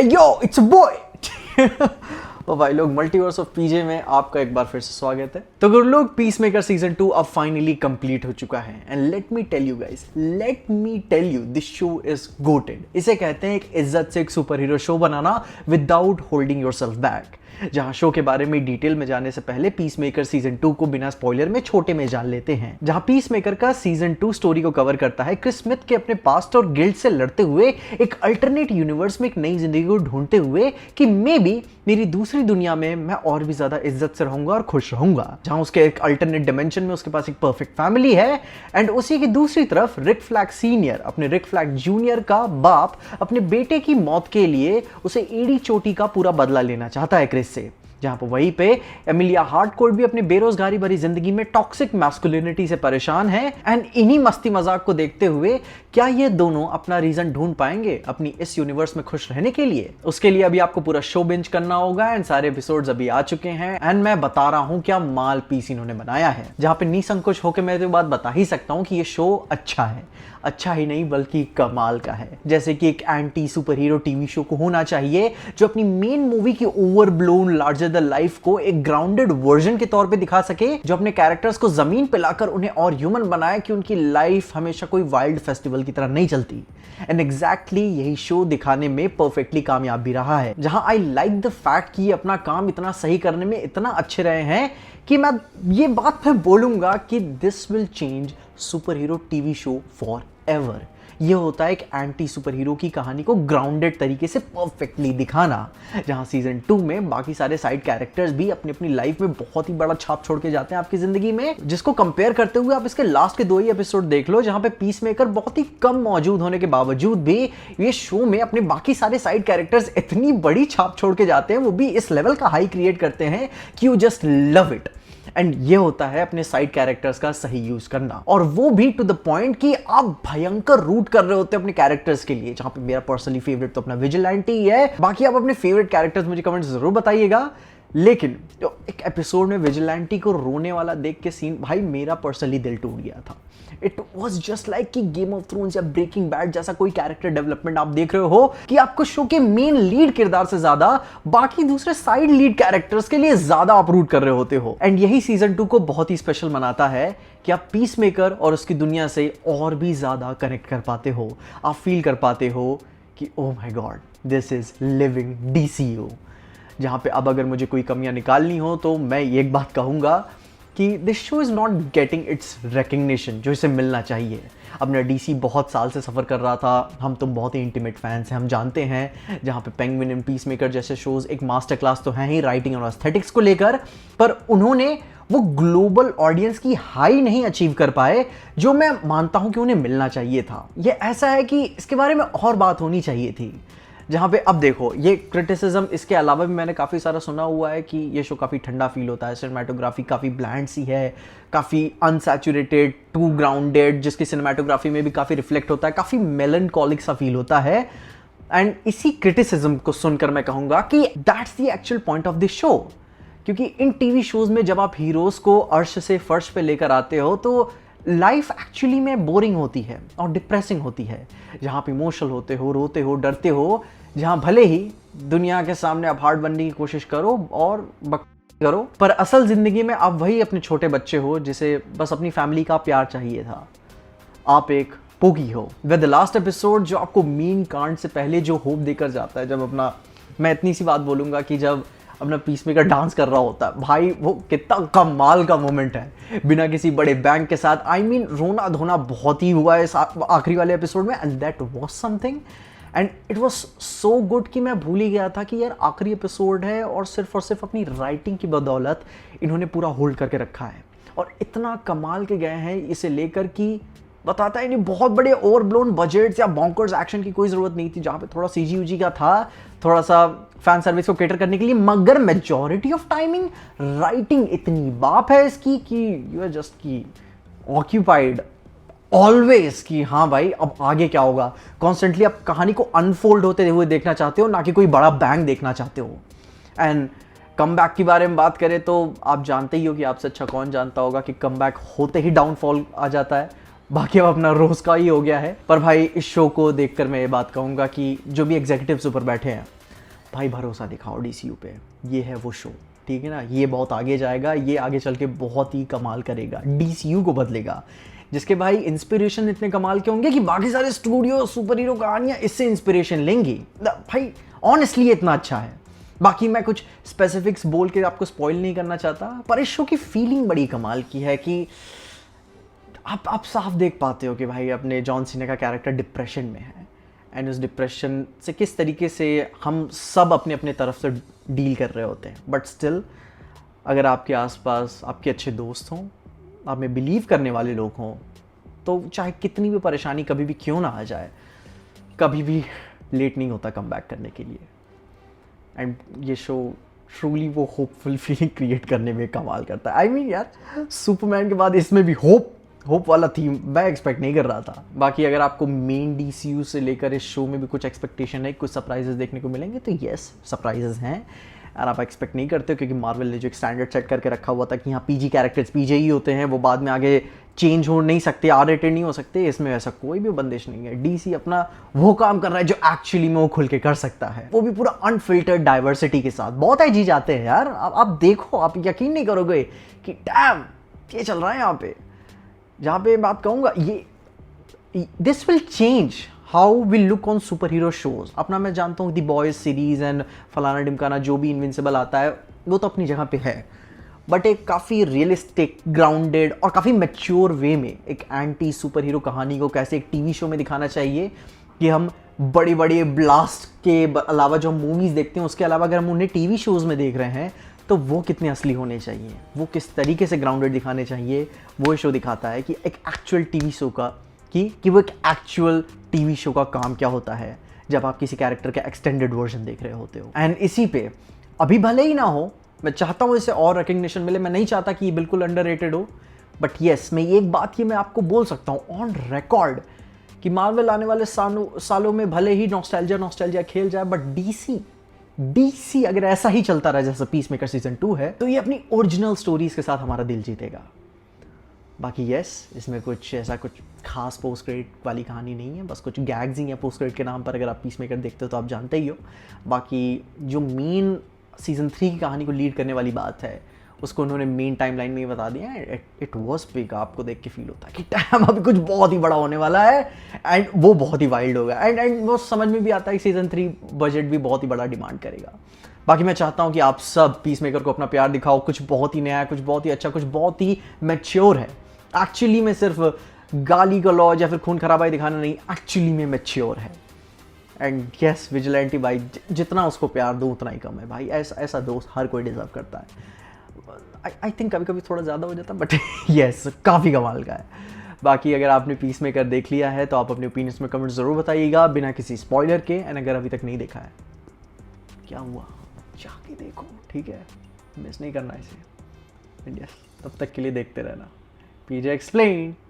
Yo it's a boy. तो भाई लोग, मल्टीवर्स ऑफ पीजे में आपका एक बार फिर से स्वागत है। तो गुरु लोग, पीसमेकर सीजन 2 अब फाइनली कंप्लीट हो चुका है and let me tell you guys, this show is goated. इसे कहते हैं एक इज्जत से एक सुपर हीरो शो बनाना विदाउट होल्डिंग योरसेल्फ बैक। जहां शो के बारे में डिटेल में जाने से पहले पीसमेकर सीजन 2 को बिना स्पॉइलर में छोटे में जान लेते हैं। जहां पीसमेकर का सीजन 2 स्टोरी को कवर करता है क्रिस स्मिथ के अपने पास्ट और गिल्ड से लड़ते हुए एक अल्टरनेट यूनिवर्स में एक नई जिंदगी को ढूंढते हुए कि मे बी मेरी दूसरी दुनिया में मैं और भी ज्यादा इज्जत से रहूंगा और खुश रहूंगा। जहां उसके एक अल्टरनेट डिमेंशन में उसके पास एक परफेक्ट फैमिली है एंड उसी की दूसरी तरफ रिक फ्लैग सीनियर अपने रिक फ्लैग जूनियर का बाप अपने बेटे की मौत के लिए उसे एड़ी चोटी का पूरा बदला लेना चाहता है क्रिस से। जहां पर वहीं पे एमिलिया हार्टकोर्ट भी अपनी बेरोजगारी भरी जिंदगी में टॉक्सिक मैस्कुलिनिटी से परेशान है एंड इन्हीं मस्ती मजाक को देखते हुए क्या ये दोनों अपना रीजन ढूंढ पाएंगे अपनी इस यूनिवर्स में खुश रहने के लिए। उसके लिए अभी आपको पूरा शो बिंज करना होगा एंड सारे एपिसोड्स अभी आ चुके हैं एंड मैं बता रहा हूं क्या माल पीस इन्होंने बनाया है। जहां पे निसंकोच होकर मैं तो बात बता ही सकता हूं कि ये शो अच्छा है, अच्छा ही नहीं बल्कि कमाल का है। जैसे कि एक anti super hero TV show को होना चाहिए जो अपनी मेन मूवी की ओवरब्लोन लार्जर द लाइफ को एक ग्राउंडेड वर्जन के तौर पे दिखा सके, जो अपने कैरेक्टर्स को जमीन पे लाकर उन्हें और ह्यूमन बनाए कि उनकी लाइफ हमेशा कोई वाइल्ड फेस्टिवल की तरह नहीं चलती। एंड एग्जैक्टली यही शो दिखाने में परफेक्टली कामयाब भी रहा है। जहां आई लाइक द फैक्ट कि अपना काम इतना सही करने में इतना अच्छे रहे हैं कि मैं ये बात मैं बोलूंगा कि this will change super hero TV show for ever. ये होता है एक एंटी सुपर हीरो की कहानी को ग्राउंडेड तरीके से परफेक्टली दिखाना। जहां सीजन 2 में बाकी सारे साइड कैरेक्टर्स भी अपनी अपनी लाइफ में बहुत ही बड़ा छाप छोड़ के जाते हैं आपकी जिंदगी में, जिसको कंपेयर करते हुए आप इसके लास्ट के 2 ही एपिसोड देख लो, जहां पे पीसमेकर बहुत ही कम मौजूद होने के बावजूद भी ये शो में अपने बाकी सारे साइड कैरेक्टर्स इतनी बड़ी छाप छोड़ के जाते हैं, वो भी इस लेवल का हाई क्रिएट करते हैं कि you just love it. And ये होता है अपने साइड कैरेक्टर्स का सही यूज करना, और वो भी टू द पॉइंट कि आप भयंकर रूट कर रहे होते हैं अपने कैरेक्टर्स के लिए। जहां पे मेरा पर्सनली फेवरेट तो अपना विजिलेंटी ही है। बाकी आप अपने फेवरेट कैरेक्टर्स मुझे कमेंट जरूर बताइएगा। लेकिन तो एक एपिसोड में विजिलेंटी को रोने वाला देख के सीन, भाई मेरा पर्सनली दिल टूट गया था। इट वॉज जस्ट लाइक कि गेम ऑफ थ्रोन्स या ब्रेकिंग बैड जैसा कोई कैरेक्टर डेवलपमेंट आप देख रहे हो कि आपको शो के मेन लीड किरदार से ज्यादा बाकी दूसरे साइड लीड कैरेक्टर्स के लिए ज्यादा आप रूट कर रहे होते हो। एंड यही सीजन 2 को बहुत ही स्पेशल बनाता है कि आप पीसमेकर और उसकी दुनिया से और भी ज्यादा कनेक्ट कर पाते हो। आप फील कर पाते हो कि oh my God, this is living DCU. जहां पे अब अगर मुझे कोई कमियां निकालनी हो तो मैं एक बात कहूंगा कि this show is not getting it's recognition जो इसे मिलना चाहिए। अपना डीसी बहुत साल से सफ़र कर रहा था, हम तुम बहुत ही इंटीमेट फैंस हैं, हम जानते हैं। जहाँ पे पेंगुइन एंड पीसमेकर जैसे शोज एक मास्टर क्लास तो हैं ही राइटिंग और एस्थेटिक्स को लेकर, पर उन्होंने वो ग्लोबल ऑडियंस की हाई नहीं अचीव कर पाए जो मैं मानता हूँ कि उन्हें मिलना चाहिए था। ये ऐसा है कि इसके बारे में और बात होनी चाहिए थी। जहाँ पे अब देखो, ये क्रिटिसिज्म इसके अलावा भी मैंने काफ़ी सारा सुना हुआ है कि ये शो काफ़ी ठंडा फील होता है, सिनेमाटोग्राफी काफ़ी ब्लैंड सी है, काफ़ी अनसैचुरेटेड, टू ग्राउंडेड, जिसकी सिनेमाटोग्राफी में भी काफ़ी रिफ्लेक्ट होता है, काफ़ी मेलनकॉलिक सा फील होता है। एंड इसी क्रिटिसिज्म को सुनकर मैं कहूँगा कि that's the actual point of this show. क्योंकि इन टीवी शोज़ में जब आप हीरोज़ को अर्श से फर्श पे लेकर आते हो तो लाइफ एक्चुअली में बोरिंग होती है और डिप्रेसिंग होती है। जहाँ आप इमोशनल होते हो, रोते हो, डरते हो, जहां भले ही दुनिया के सामने आप हार्ड बनने की कोशिश करो और करो, पर असल जिंदगी में आप वही अपने छोटे बच्चे हो जिसे बस अपनी फैमिली का प्यार चाहिए था। आप एक पोगी हो। विद द लास्ट एपिसोड जो आपको मीन कांड से पहले जो होप देकर जाता है, जब अपना, मैं इतनी सी बात बोलूंगा कि जब अपना पीसमेकर डांस कर रहा होता है, भाई वो कितना कमाल का मोमेंट है बिना किसी बड़े बैंग के साथ। आई मीन रोना धोना बहुत ही हुआ है इस आखिरी वाले एपिसोड में and that was something and it was so good कि मैं भूल ही गया था कि यार आखिरी एपिसोड है और सिर्फ अपनी राइटिंग की बदौलत इन्होंने पूरा होल्ड करके रखा है। और इतना कमाल के गए हैं इसे लेकर कि बताता है नहीं, बहुत बड़े ओवरब्लोन बजट्स या बॉन्कर्स एक्शन की कोई ज़रूरत नहीं थी। जहाँ पे थोड़ा सीजी का था, थोड़ा सा फैन सर्विस को केटर करने के लिए, मगर मेजॉरिटी ऑफ टाइमिंग राइटिंग इतनी बाप है इसकी कि यू आर जस्ट की ऑक्यूपाइड ऑलवेज कि हाँ भाई अब आगे क्या होगा। कॉन्स्टेंटली आप कहानी को अनफोल्ड होते हुए देखना चाहते हो, ना कि कोई बड़ा बैंग देखना चाहते हो। एंड कमबैक के बारे में बात करें तो आप जानते ही हो कि आपसे अच्छा कौन जानता होगा कि कमबैक होते ही डाउनफॉल आ जाता है। बाकी अब अपना रोज का ही हो गया है। पर भाई इस शो को देखकर मैं ये बात कहूँगा कि जो भी एग्जीक्यूटिव्स ऊपर बैठे हैं भाई भरोसा दिखाओ DCU पे, ये है वो शो, ठीक है ना। ये बहुत आगे जाएगा, ये आगे चल के बहुत ही कमाल करेगा, DCU को बदलेगा, जिसके भाई इंस्पिरेशन इतने कमाल के होंगे कि बाकी सारे स्टूडियो सुपर हीरो कहानियाँ इससे इंस्पिरेशन लेंगी। भाई ऑनेस्टली इतना अच्छा है। बाकी मैं कुछ स्पेसिफिक्स बोल के आपको स्पॉइल नहीं करना चाहता, पर इस शो की फीलिंग बड़ी कमाल की है कि आप साफ देख पाते हो कि भाई अपने जॉन सीना का कैरेक्टर डिप्रेशन में है, एंड उस डिप्रेशन से किस तरीके से हम सब अपने अपने तरफ से डील कर रहे होते हैं। बट स्टिल अगर आपके आसपास आपके अच्छे दोस्त हों, आप में बिलीव करने वाले लोग हों, तो चाहे कितनी भी परेशानी कभी भी क्यों ना आ जाए, कभी भी लेट नहीं होता कम बैक करने के लिए। एंड ये शो ट्रूली वो होपफुल फीलिंग क्रिएट करने में कमाल करता है। आई मीन यार, सुपरमैन के बाद इसमें भी होप वाला थीम मैं एक्सपेक्ट नहीं कर रहा था। बाकी अगर आपको मेन DCU से लेकर इस शो में भी कुछ एक्सपेक्टेशन है, कुछ सरप्राइजेस देखने को मिलेंगे, तो यस सरप्राइजेस हैं और आप एक्सपेक्ट नहीं करते हो, क्योंकि मार्वल ने जो एक स्टैंडर्ड सेट करके रखा हुआ था कि यहाँ PG कैरेक्टर्स PG ही होते हैं, वो बाद में आगे चेंज हो नहीं सकते, R-rated नहीं हो सकते, इसमें ऐसा कोई भी बंदिश नहीं है। DC अपना वो काम कर रहा है जो एक्चुअली में वो खुल के कर सकता है, वो भी पूरा अनफिल्टर्ड डाइवर्सिटी के साथ। बहुत आई चीज आते हैं यार, आप देखो, आप यकीन नहीं करोगे कि डैम ये चल रहा है यहाँ पे। जहाँ पे बात कहूँगा, ये this will change how will look on super hero shows. अपना मैं जानता हूँ दी बॉयज सीरीज एंड फलाना डिमकाना जो भी इनविंसिबल आता है वो तो अपनी जगह पे है, बट एक काफ़ी रियलिस्टिक, ग्राउंडेड और काफ़ी मैच्योर वे में एक एंटी सुपर हीरो कहानी को कैसे एक टीवी शो में दिखाना चाहिए कि हम बड़ी बड़ी ब्लास्ट के अलावा जो हम मूवीज़ देखते हैं उसके अलावा अगर हम उन्हें टीवी शोज़ में देख रहे हैं तो वो कितने असली होने चाहिए, वो किस तरीके से ग्राउंडेड दिखाने चाहिए, वो शो दिखाता है कि एक एक्चुअल टीवी शो का कि वो एक एक्चुअल टीवी शो का काम क्या होता है जब आप किसी कैरेक्टर का एक्सटेंडेड वर्जन देख रहे होते हो। एंड इसी पे अभी भले ही ना हो, मैं चाहता हूँ इसे और रिकग्निशन मिले, मैं नहीं चाहता कि ये बिल्कुल अंडररेटेड हो, बट येस मैं एक बात ये मैं आपको बोल सकता हूँ ऑन रिकॉर्ड कि मार्वल आने वाले सालों में भले ही नॉस्टैल्जिया खेल जाए, बट डीसी अगर ऐसा ही चलता रहा जैसा पीसमेकर सीजन 2 है, तो ये अपनी ओरिजिनल स्टोरीज के साथ हमारा दिल जीतेगा। बाकी यस, इसमें कुछ ऐसा कुछ खास पोस्ट क्रेडिट वाली कहानी नहीं है, बस कुछ गैग्स ही हैं पोस्ट क्रेडिट के नाम पर। अगर आप पीसमेकर देखते हो तो आप जानते ही हो। बाकी जो मेन सीजन 3 की कहानी को लीड करने वाली बात है उसको उन्होंने मेन टाइमलाइन में ही बता दिया है। इट वॉज बिग, आपको देख के फील होता है कि टाइम अभी कुछ बहुत ही बड़ा होने वाला है एंड वो बहुत ही वाइल्ड होगा। एंड वो समझ में भी आता है कि सीजन 3 बजट भी बहुत ही बड़ा डिमांड करेगा। बाकी मैं चाहता हूँ कि आप सब पीसमेकर को अपना प्यार दिखाओ, कुछ बहुत ही नया, कुछ बहुत ही अच्छा, कुछ बहुत ही मैच्योर है। एक्चुअली में सिर्फ गाली गलौज या फिर खून खराबाई दिखाना नहीं, एक्चुअली में मैच्योर है। एंड यस, विजिलेंटी भाई जितना उसको प्यार दो उतना ही कम है भाई। ऐसा दोस्त हर कोई डिजर्व करता है। आई थिंक कभी कभी थोड़ा ज़्यादा हो जाता है, बट यस काफ़ी कमाल का है। बाकी अगर आपने पीसमेकर देख लिया है तो आप अपने ओपिनियंस में कमेंट ज़रूर बताइएगा बिना किसी स्पॉइलर के। एंड अगर अभी तक नहीं देखा है, क्या हुआ, जाके देखो, ठीक है, मिस नहीं करना इसे। एंड यस, तब तक के लिए देखते रहना PJ एक्सप्लेन।